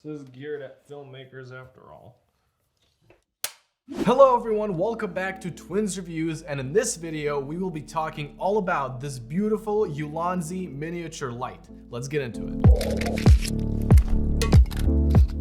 This is geared at filmmakers after all. Hello everyone, welcome back to Twins Reviews, and in this video we will be talking all about this beautiful Ulanzi miniature light. Let's get into it.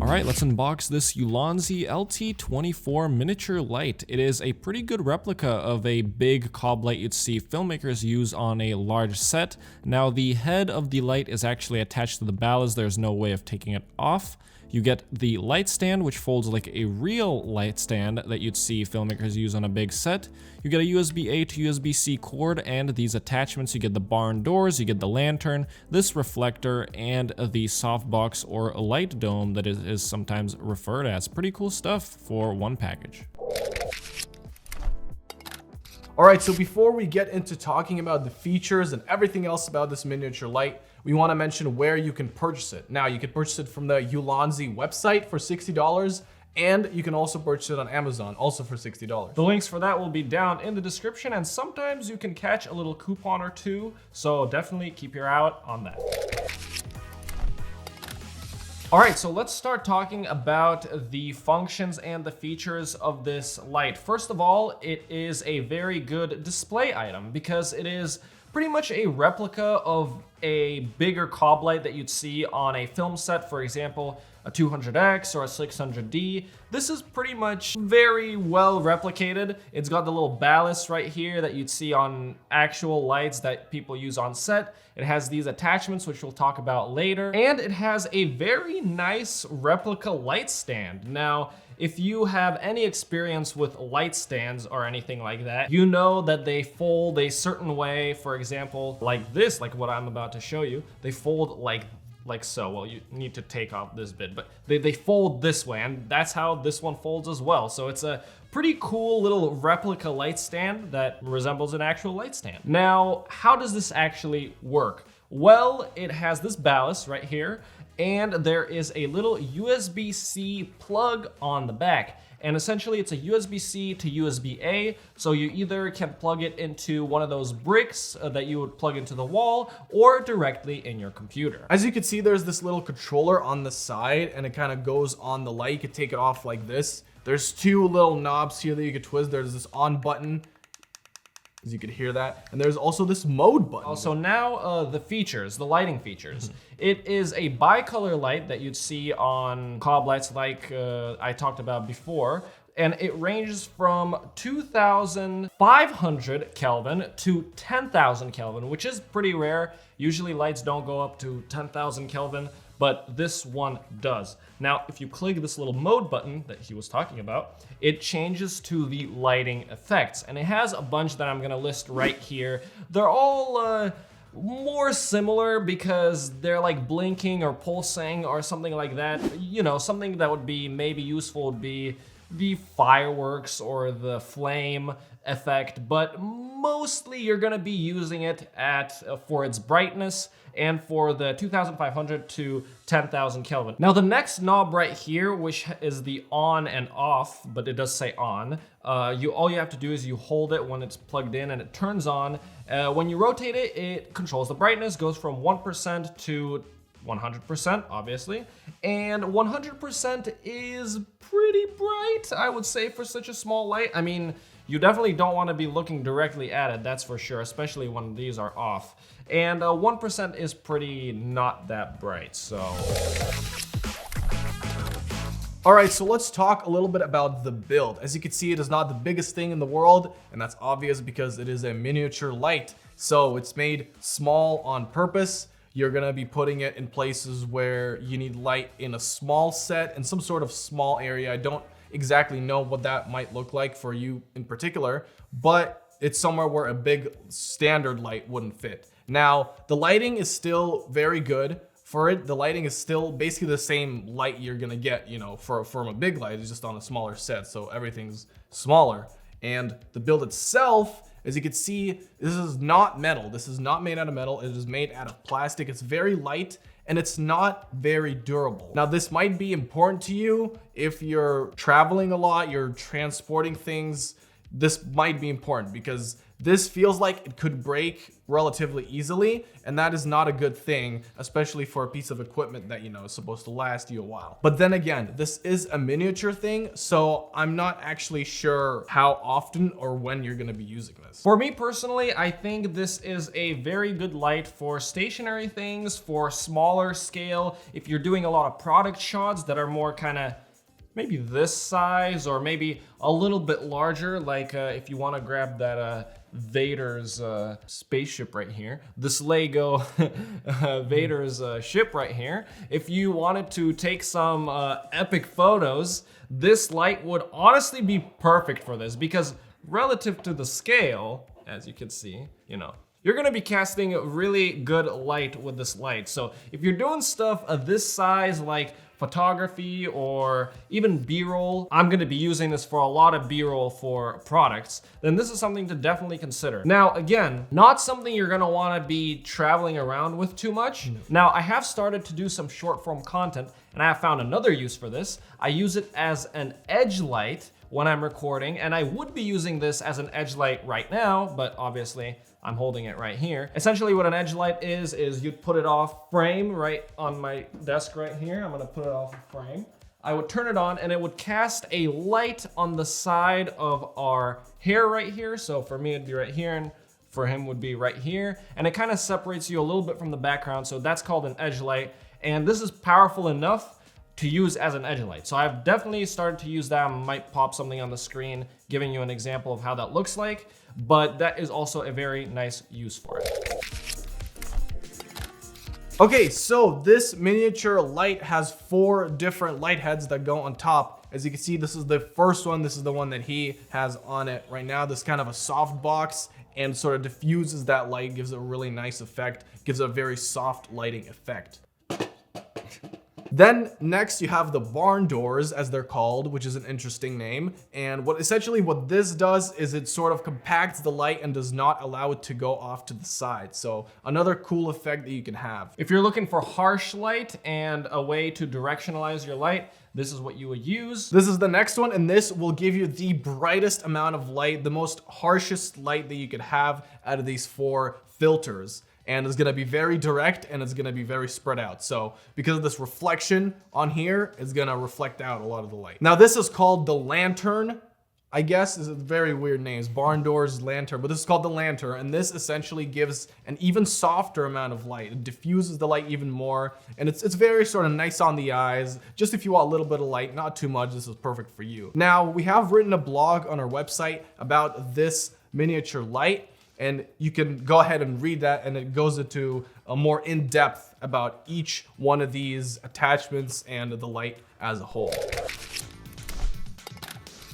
Alright, let's unbox this Ulanzi LT-24 miniature light. It is a pretty good replica of a big COB light you'd see filmmakers use on a large set. Now the head of the light is actually attached to the ballast, there's no way of taking it off. You get the light stand, which folds like a real light stand that you'd see filmmakers use on a big set. You get a USB-A to USB-C cord and these attachments. You get the barn doors, you get the lantern, this reflector, and the softbox or light dome that is sometimes referred as. Pretty cool stuff for one package. Alright, so before we get into talking about the features and everything else about this miniature light, we want to mention where you can purchase it. Now, you can purchase it from the Ulanzi website for $60, and you can also purchase it on Amazon, also for $60. The links for that will be down in the description, and sometimes you can catch a little coupon or two, so definitely keep your eye out on that. Alright, so let's start talking about the functions and the features of this light. First of all, it is a very good display item because it is pretty much a replica of a bigger COB light that you'd see on a film set, for example, a 200X or a 600D. This is pretty much very well replicated. It's got the little ballast right here that you'd see on actual lights that people use on set. It has these attachments, which we'll talk about later. And it has a very nice replica light stand. Now, if you have any experience with light stands or anything like that, you know that they fold a certain way. For example, like this, like what I'm about to show you, they fold like so. Well, you need to take off this bit, but they fold this way, and that's how this one folds as well. So it's a pretty cool little replica light stand that resembles an actual light stand. Now, how does this actually work? Well, it has this ballast right here, and there is a little USB-C plug on the back. And essentially it's a USB-C to USB-A, so you either can plug it into one of those bricks that you would plug into the wall, or directly in your computer. As you can see, there's this little controller on the side, and it kind of goes on the light. You can take it off like this. There's two little knobs here that you can twist. There's this on button, as you could hear that. And there's also this mode button. Also now the features, the lighting features. It is a bicolor light that you'd see on COB lights like I talked about before. And it ranges from 2,500 Kelvin to 10,000 Kelvin, which is pretty rare. Usually lights don't go up to 10,000 Kelvin, but this one does. Now, if you click this little mode button that he was talking about, it changes to the lighting effects. And it has a bunch that I'm gonna list right here. They're all more similar because they're like blinking or pulsing or something like that. You know, something that would be maybe useful would be the fireworks or the flame effect, but mostly you're gonna be using it for its brightness and for the 2,500 to 10,000 Kelvin. Now the next knob right here, which is the on and off, but it does say on, all you have to do is you hold it when it's plugged in and it turns on. When you rotate it, it controls the brightness, goes from 1% to 100%, obviously, and 100% is pretty bright, I would say, for such a small light. I mean, you definitely don't want to be looking directly at it, that's for sure, especially when these are off. And 1% is pretty not that bright, so. Alright, so let's talk a little bit about the build. As you can see, it is not the biggest thing in the world, and that's obvious because it is a miniature light. So it's made small on purpose. You're gonna be putting it in places where you need light in a small set, in some sort of small area. I don't exactly know what that might look like for you in particular, but it's somewhere where a big standard light wouldn't fit. Now, the lighting is still very good for it. The lighting is still basically the same light you're gonna get, you know, from a big light. It's just on a smaller set, so everything's smaller. And the build itself, as you can see, this is not metal. This is not made out of metal. It is made out of plastic. It's very light and it's not very durable. Now, this might be important to you if you're traveling a lot, you're transporting things. This might be important because This feels like it could break relatively easily, and that is not a good thing, especially for a piece of equipment that, you know, is supposed to last you a while. But then again, this is a miniature thing, so I'm not actually sure how often or when you're gonna be using this. For me personally, I think this is a very good light for stationary things, for smaller scale. If you're doing a lot of product shots that are more kind of maybe this size or maybe a little bit larger, like if you want to grab that Vader's spaceship right here, this Lego Vader's ship right here. If you wanted to take some epic photos, this light would honestly be perfect for this, because relative to the scale, as you can see, you know, you're gonna be casting really good light with this light. So if you're doing stuff of this size, like photography or even B-roll, I'm gonna be using this for a lot of B-roll for products, then this is something to definitely consider. Now, again, not something you're gonna wanna be traveling around with too much. Now, I have started to do some short form content, and I have found another use for this. I use it as an edge light when I'm recording, and I would be using this as an edge light right now, but obviously I'm holding it right here. Essentially what an edge light is you'd put it off frame right on my desk right here. I'm gonna put it off frame. I would turn it on and it would cast a light on the side of our hair right here. So for me, it'd be right here, and for him would be right here. And it kind of separates you a little bit from the background. So that's called an edge light. And this is powerful enough to use as an edge light. So I've definitely started to use that. I might pop something on the screen giving you an example of how that looks like, but that is also a very nice use for it. Okay, so this miniature light has 4 different light heads that go on top. As you can see, this is the first one. This is the one that he has on it right now. This kind of a soft box, and sort of diffuses that light, gives it a really nice effect, gives it a very soft lighting effect. Then next you have the barn doors, as they're called, which is an interesting name. And essentially what this does is it sort of compacts the light and does not allow it to go off to the side. So another cool effect that you can have. If you're looking for harsh light and a way to directionalize your light, this is what you would use. This is the next one, and this will give you the brightest amount of light, the most harshest light that you could have out of these 4 filters. And it's gonna be very direct, and it's gonna be very spread out. So because of this reflection on here, it's gonna reflect out a lot of the light. Now this is called the lantern, I guess. Is a very weird names, barn doors, lantern, but this is called the lantern, and this essentially gives an even softer amount of light. It diffuses the light even more, and it's very sort of nice on the eyes. Just if you want a little bit of light, not too much, this is perfect for you. Now, we have written a blog on our website about this miniature light, and you can go ahead and read that, and it goes into a more in-depth about each one of these attachments and the light as a whole.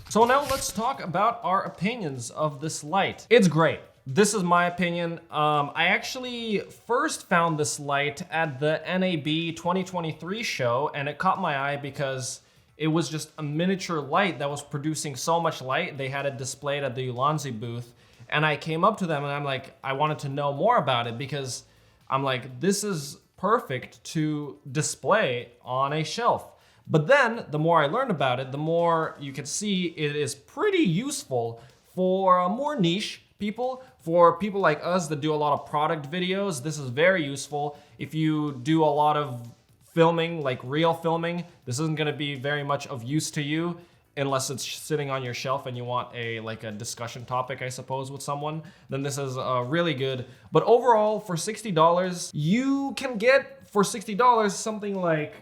So now let's talk about our opinions of this light. It's great. This is my opinion. I actually first found this light at the NAB 2023 show, and it caught my eye because it was just a miniature light that was producing so much light. They had it displayed at the Ulanzi booth. And I came up to them and I'm like, I wanted to know more about it, because I'm like, this is perfect to display on a shelf. But then the more I learned about it, the more you can see it is pretty useful for more niche people, for people like us that do a lot of product videos. This is very useful. If you do a lot of filming, like real filming, this isn't gonna be very much of use to you, unless it's sitting on your shelf and you want a discussion topic, I suppose, with someone, then this is really good. But overall, for $60, you can get, for $60, something like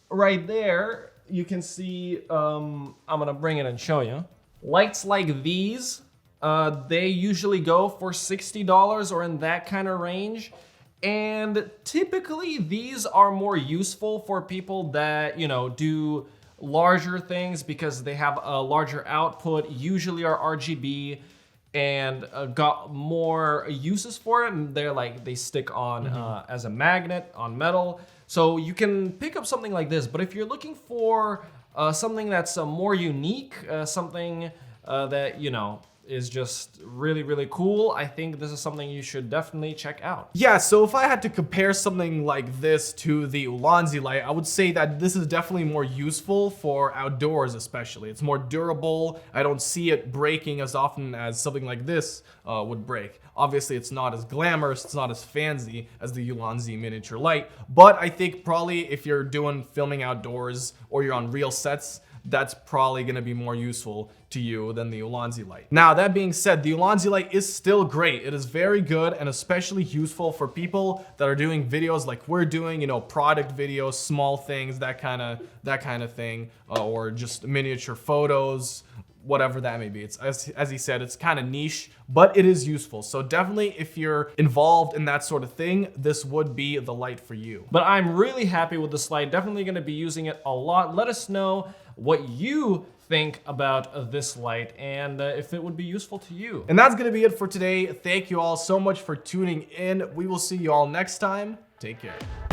right there, you can see, I'm gonna bring it and show you. Lights like these, they usually go for $60 or in that kind of range. And typically these are more useful for people that, you know, do larger things because they have a larger output, usually are RGB, and got more uses for it, and they stick on as a magnet on metal. So you can pick up something like this, but if you're looking for something that's more unique, something that, you know, is just really, really cool. I think this is something you should definitely check out. Yeah, so if I had to compare something like this to the Ulanzi Light, I would say that this is definitely more useful for outdoors especially. It's more durable. I don't see it breaking as often as something like this would break. Obviously, it's not as glamorous, it's not as fancy as the Ulanzi miniature light, but I think probably if you're doing filming outdoors or you're on real sets, that's probably going to be more useful to you than the Ulanzi Light. Now, that being said, the Ulanzi Light is still great. It is very good and especially useful for people that are doing videos like we're doing, you know, product videos, small things, that kind of thing, or just miniature photos, whatever that may be. It's as he said, it's kind of niche, but it is useful. So definitely if you're involved in that sort of thing, this would be the light for you. But I'm really happy with this light. Definitely going to be using it a lot. Let us know what you think about this light and if it would be useful to you. And that's gonna be it for today. Thank you all so much for tuning in. We will see you all next time. Take care.